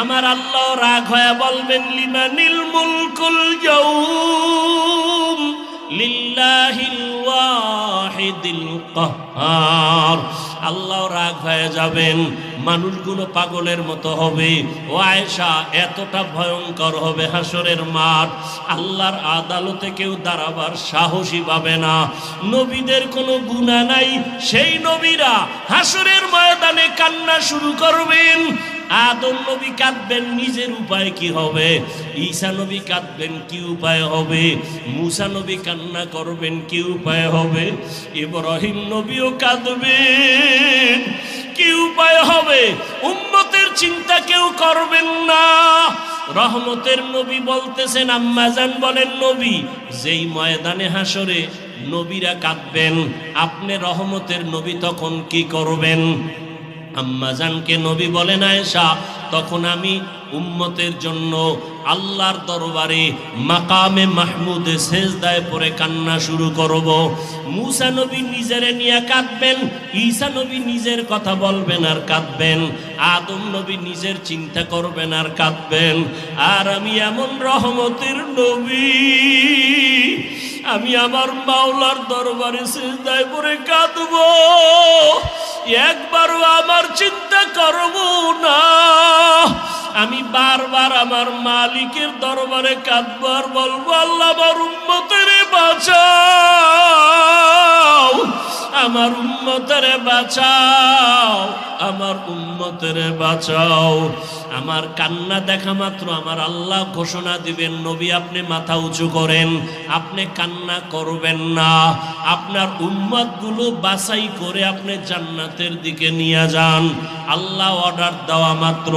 আমার আল্লাহ রাগ হয়ে বলবেন লিমানিল মুলকুল ইয়াউম লিল্লাহিল ওয়াহিদিল কাহ্হার। আল্লাহ রাগ হয়ে যাবেন, মানুষগুলো পাগলের মতো হবে। ও আয়েশা, এতটা ভয়ঙ্কর হবে হাসরের মাঠ, আল্লাহর আদালতে কেউ দাঁড়াবার সাহসী পাবে না। নবীদের কোনো গুনাহ নাই, সেই নবীরা হাসরের ময়দানে কান্না শুরু করবেন। আদম নবী কাঁদবেন, নিজের উপায় কি হবে? ঈসা নবী কাঁদবেন, কি উপায় হবে? মুসা নবী কান্না করবেন, কি উপায় হবে? ইব্রাহিম নবীও কাঁদবেন, কি উপায় হবে? উম্মতের চিন্তা কেউ করবেন না। রহমতের নবী বলতেছেন, আম্মাজান বলেন, নবী যেই ময়দানে হাসরে নবীরা কাঁদবেন, আপনি রহমতের নবী তখন কি করবেন? আম্মাজানকে নবী বলেন, আয়েশা, তখন আমি উম্মতের জন্য আল্লাহর দরবারে মাকামে মাহমুদে সেজদায় পড়ে কান্না শুরু করব। মুসা নবী নিজেরে নিয়ে কাঁদবেন, ঈসা নবী নিজের কথা বলবেন আর কাঁদবেন, আদম নবী নিজের চিন্তা করবেন আর কাঁদবেন। আর আমি এমন রহমতের নবী, আমি আমার মাওলার দরবারে সিজদায় পড়ে কাঁদব, একবারও আমার চিন্তা করব না। আমি বারবার আমার মালিকের দরবারে কাঁদব আর বলবো, আল্লাহ আমার উম্মতের বাঁচাও, আমার উম্মতের বাঁচাও, আমার উম্মতের বাঁচাও। আমার কান্না দেখা মাত্র আমার আল্লাহ ঘোষণা দিবেন, নবী আপনি মাথা উঁচু করেন, আপনি কান্না করবেন না, আপনার উম্মতগুলো বাছাই করে আপনি জান্নাতের দিকে নিয়ে যান। আল্লাহ অর্ডার দেওয়া মাত্র